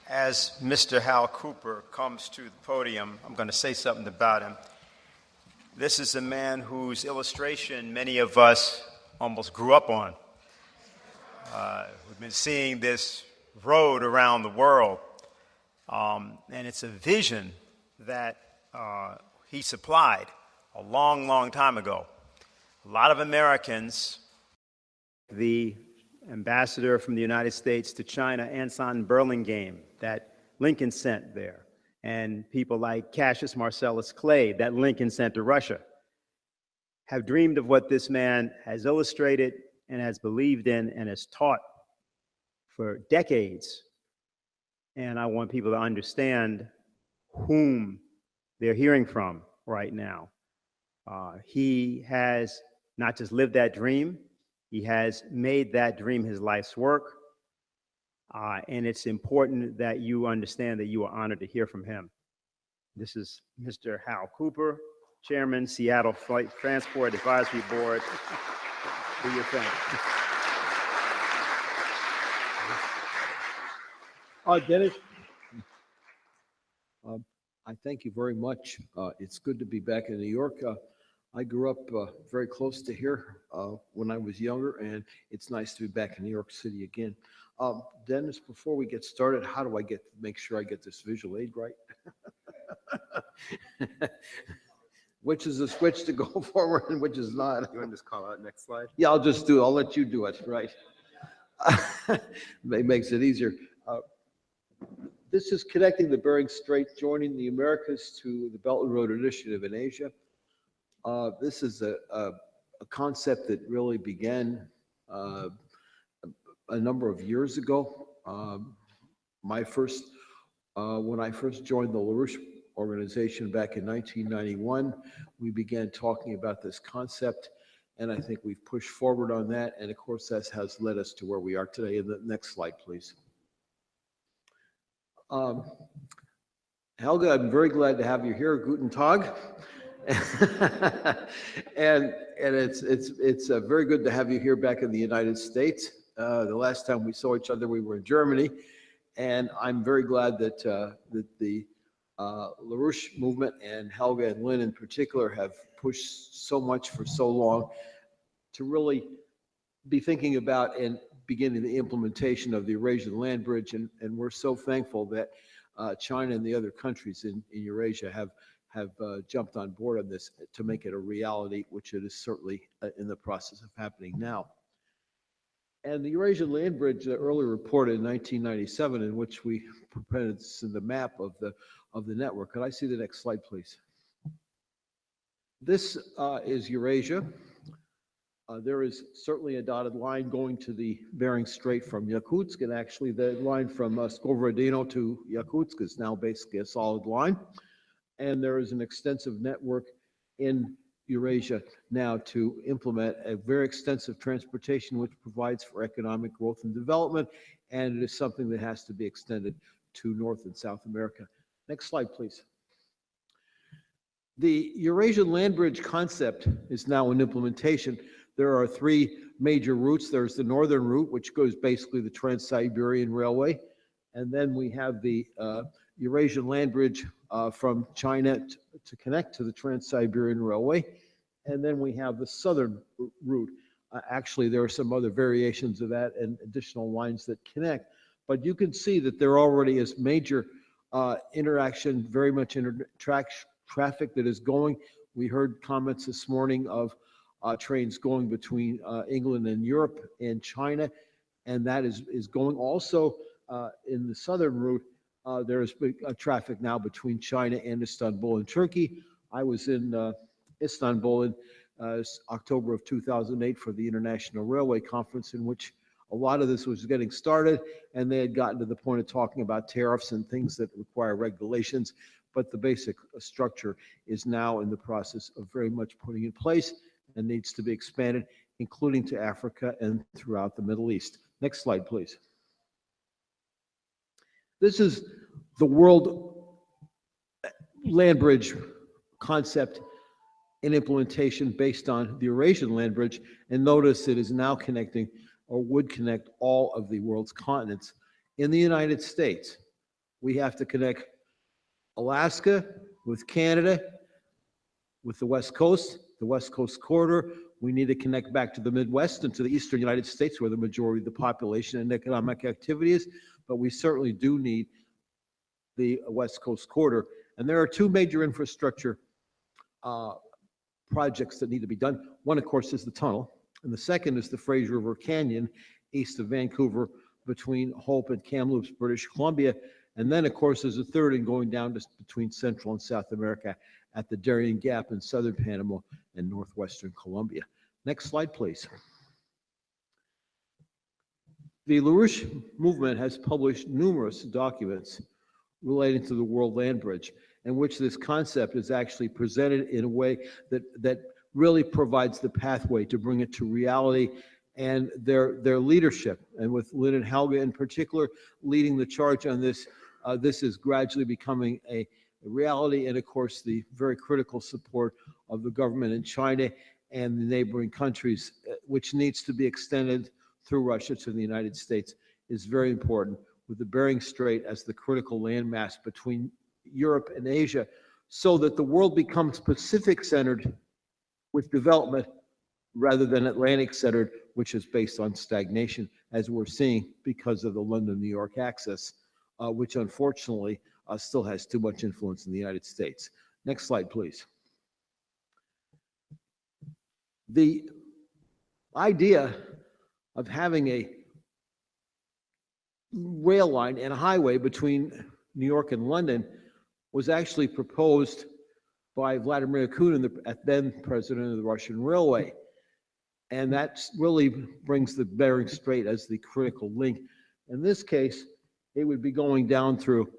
As Mr. Hal Cooper comes to the podium, I'm going to say something about him. This is a man whose illustration many of us almost grew up on. We've been seeing this road around the world, and it's a vision that he supplied a long, long time ago. A lot of Americans, the ambassador from the United States to China, Anson Burlingame, that Lincoln sent there, and people like Cassius Marcellus Clay, that Lincoln sent to Russia, have dreamed of what this man has illustrated and has believed in and has taught for decades. And I want people to understand whom they're hearing from right now. He has not just lived that dream, he has made that dream his life's work. And it's important that you understand that you are honored to hear from him. This is Mr. Hal Cooper, Chairman, Seattle Flight Transport Advisory Board. Do your thing. Dennis, I thank you very much. It's good to be back in New York. I grew up very close to here when I was younger, and it's nice to be back in New York City again. Dennis, before we get started, how do I make sure I get this visual aid right? Which is the switch to go forward and which is not? You want to just call out next slide? Yeah, I'll let you do it, right? It makes it easier. This is connecting the Bering Strait, joining the Americas to the Belt and Road Initiative in Asia. This is a concept that really began a number of years ago. When I first joined the LaRouche organization back in 1991, we began talking about this concept, and I think we've pushed forward on that, and of course that has led us to where we are today. In the next slide, please. Helga, I'm very glad to have you here. Guten Tag. and it's very good to have you here back in the United States. The last time we saw each other, we were in Germany, and I'm very glad that the LaRouche movement and Helga and Lynn in particular have pushed so much for so long to really be thinking about and beginning the implementation of the Eurasian Landbridge, and we're so thankful that China and the other countries in Eurasia have jumped on board on this to make it a reality, which it is certainly in the process of happening now. And the Eurasian Landbridge, earlier reported in 1997, in which we presented the map of the network. Could I see the next slide, please? This is Eurasia. There is certainly a dotted line going to the Bering Strait from Yakutsk, and actually the line from Skоворodino to Yakutsk is now basically a solid line. And there is an extensive network in Eurasia now to implement a very extensive transportation which provides for economic growth and development, and it is something that has to be extended to North and South America. Next slide, please. The Eurasian Landbridge concept is now in implementation. There are three major routes. There's the northern route, which goes basically the Trans-Siberian Railway, and then we have the Eurasian Landbridge from China to connect to the Trans-Siberian Railway. And then we have the southern route. Actually, there are some other variations of that and additional lines that connect. But you can see that there already is major interaction, very much traffic that is going. We heard comments this morning of trains going between England and Europe and China, and that is going. Also, in the southern route, there is traffic now between China and Istanbul and Turkey. I was in Istanbul in October of 2008 for the International Railway Conference, in which a lot of this was getting started, and they had gotten to the point of talking about tariffs and things that require regulations, but the basic structure is now in the process of very much putting in place and needs to be expanded, including to Africa and throughout the Middle East. Next slide, please. This is the World Landbridge concept in implementation based on the Eurasian Landbridge, and notice it is now connecting or would connect all of the world's continents. In the United States, We have to connect Alaska with Canada, with the West Coast corridor. We need to connect back to the Midwest and to the eastern United States, where the majority of the population and economic activity is. But we certainly do need the West Coast corridor. And there are two major infrastructure projects that need to be done. One, of course, is the tunnel, and the second is the Fraser River Canyon east of Vancouver between Hope and Kamloops, British Columbia. And then, of course, there's a third in going down just between Central and South America at the Darien Gap in southern Panama and northwestern Colombia. Next slide, please. The LaRouche movement has published numerous documents relating to the World Land Bridge, in which this concept is actually presented in a way that really provides the pathway to bring it to reality, and their leadership, and with Lynn and Helga in particular leading the charge on this, this is gradually becoming a reality, and of course the very critical support of the government in China and the neighboring countries, which needs to be extended through Russia to the United States, is very important, with the Bering Strait as the critical landmass between Europe and Asia, so that the world becomes Pacific-centered with development rather than Atlantic-centered, which is based on stagnation, as we're seeing because of the London-New York axis, which unfortunately still has too much influence in the United States. Next slide, please. The idea of having a rail line and a highway between New York and London was actually proposed by Vladimir Yakunin, then president of the Russian Railway. And that really brings the Bering Strait as the critical link. In this case, it would be going down through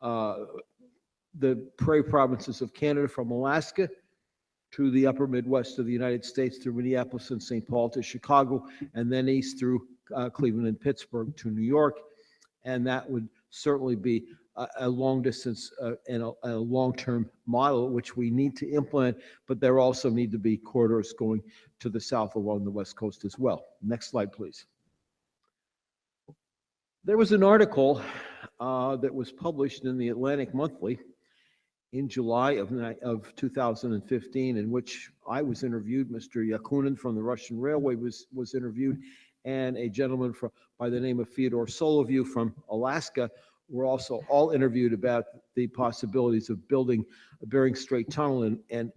the prairie provinces of Canada from Alaska to the upper Midwest of the United States, through Minneapolis and St. Paul to Chicago, and then east through Cleveland and Pittsburgh to New York. And that would certainly be a long distance and a long-term model, which we need to implement, but there also need to be corridors going to the south along the West Coast as well. Next slide, please. There was an article that was published in the Atlantic Monthly in July of 2015, in which I was interviewed. Mr. Yakunin from the Russian Railway was interviewed, and a gentleman by the name of Fyodor Soloviev from Alaska were also all interviewed about the possibilities of building a Bering Strait tunnel, and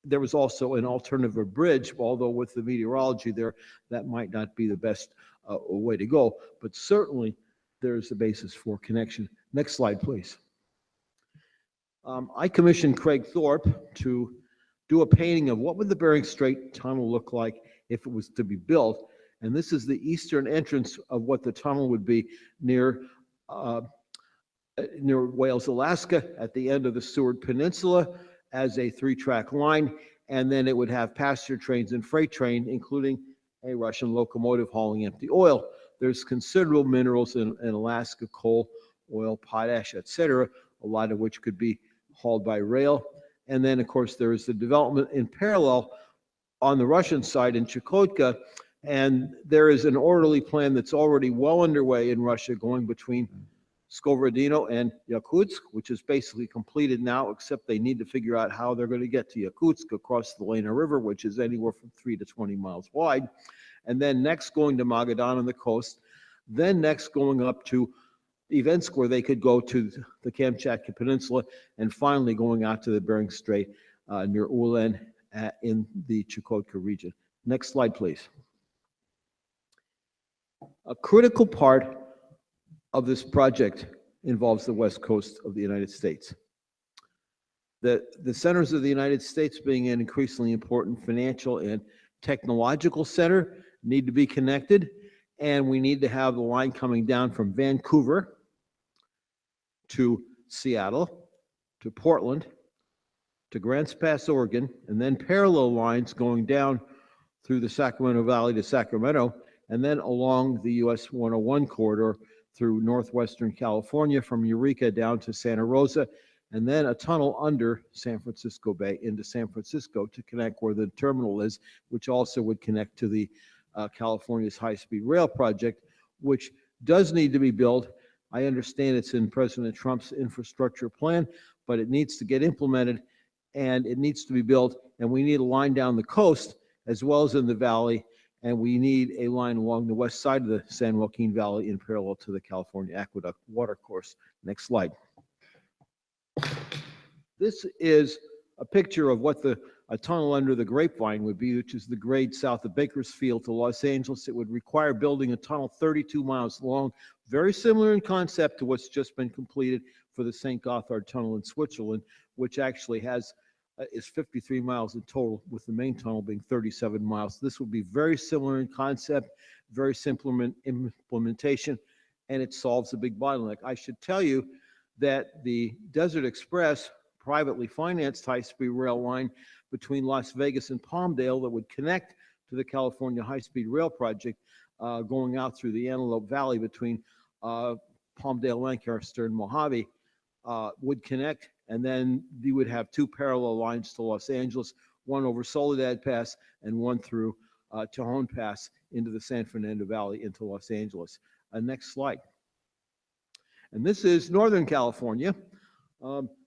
there was also an alternative bridge, although with the meteorology there, that might not be the best way to go, but certainly there's a basis for connection. Next slide, please. I commissioned Craig Thorpe to do a painting of what would the Bering Strait tunnel look like if it was to be built, and this is the eastern entrance of what the tunnel would be near Wales, Alaska, at the end of the Seward Peninsula as a 3-track line, and then it would have passenger trains and freight train, including a Russian locomotive hauling empty oil. There's considerable minerals in Alaska: coal, oil, potash, etc., a lot of which could be hauled by rail. And then, of course, there is the development in parallel on the Russian side in Chukotka, and there is an orderly plan that's already well underway in Russia going between Skobrodino and Yakutsk, which is basically completed now, except they need to figure out how they're going to get to Yakutsk across the Lena River, which is anywhere from 3 to 20 miles wide. And then next going to Magadan on the coast, then next going up to Evensk, where they could go to the Kamchatka Peninsula, and finally going out to the Bering Strait near Ulan in the Chukotka region. Next slide, please. A critical part of this project involves the west coast of the United States. The centers of the United States, being an increasingly important financial and technological center, need to be connected, and we need to have the line coming down from Vancouver to Seattle, to Portland, to Grants Pass, Oregon, and then parallel lines going down through the Sacramento Valley to Sacramento, and then along the US 101 corridor through northwestern California from Eureka down to Santa Rosa, and then a tunnel under San Francisco Bay into San Francisco to connect where the terminal is, which also would connect to the California's high-speed rail project, which does need to be built, I understand it's in President Trump's infrastructure plan, but it needs to get implemented and it needs to be built. And we need a line down the coast as well as in the valley. And we need a line along the west side of the San Joaquin Valley in parallel to the California Aqueduct watercourse. Next slide. This is a picture of what a tunnel under the Grapevine would be, which is the grade south of Bakersfield to Los Angeles. It would require building a tunnel 32 miles long, very similar in concept to what's just been completed for the St. Gothard Tunnel in Switzerland, which actually is 53 miles in total, with the main tunnel being 37 miles. This would be very similar in concept, very simple implementation, and it solves a big bottleneck. I should tell you that the Desert Express, privately financed high-speed rail line between Las Vegas and Palmdale that would connect to the California high-speed rail project going out through the Antelope Valley between Palmdale, Lancaster, and Mojave would connect, and then you would have two parallel lines to Los Angeles, one over Soledad Pass and one through Tejon Pass into the San Fernando Valley into Los Angeles. Next slide. And this is Northern California.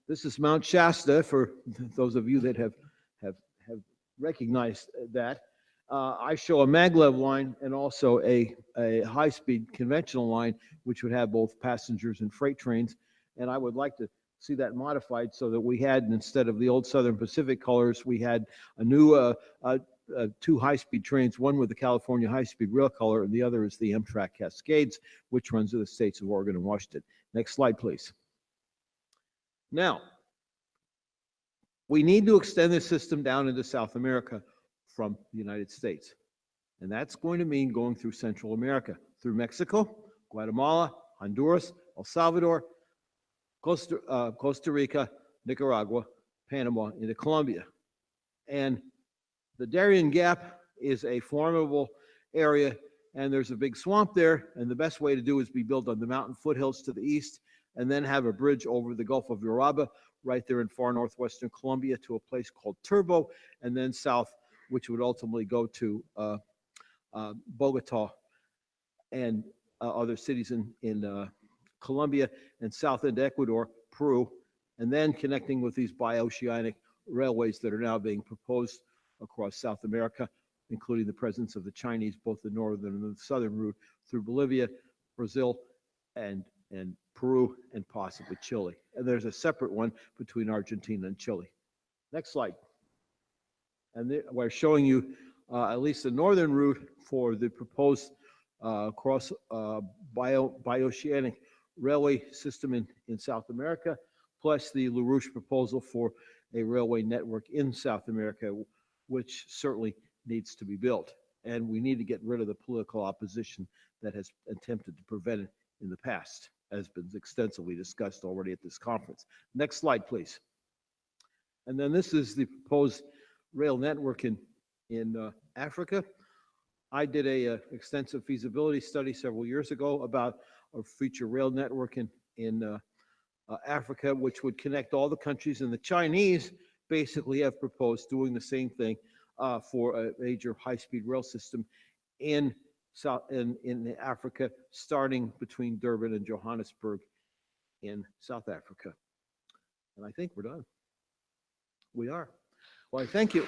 This is Mount Shasta, for those of you that have recognized that. I show a maglev line and also a high-speed conventional line, which would have both passengers and freight trains. And I would like to see that modified so that we had, instead of the old Southern Pacific colors, we had a new two high-speed trains, one with the California high-speed rail color, and the other is the Amtrak Cascades, which runs to the states of Oregon and Washington. Next slide, please. Now, we need to extend this system down into South America from the United States. And that's going to mean going through Central America, through Mexico, Guatemala, Honduras, El Salvador, Costa Rica, Nicaragua, Panama, into Colombia. And the Darien Gap is a formidable area, and there's a big swamp there, and the best way to do is be built on the mountain foothills to the east, and then have a bridge over the Gulf of Urabá, right there in far northwestern Colombia, to a place called Turbo, and then south, which would ultimately go to Bogota and other cities in Colombia, and south into Ecuador, Peru, and then connecting with these bioceanic railways that are now being proposed across South America, including the presence of the Chinese, both the northern and the southern route, through Bolivia, Brazil, and Peru, and possibly Chile. And there's a separate one between Argentina and Chile. Next slide. And we're showing you at least the northern route for the proposed cross bioceanic railway system in South America, plus the LaRouche proposal for a railway network in South America, which certainly needs to be built. And we need to get rid of the political opposition that has attempted to prevent it in the past, as been extensively discussed already at this conference. Next slide, please. And then this is the proposed rail network in Africa. I did a extensive feasibility study several years ago about a future rail network in Africa, which would connect all the countries, and the Chinese basically have proposed doing the same thing for a major high-speed rail system in Africa, starting between Durban and Johannesburg in South Africa. And I think we're done. We are. Well, I thank you.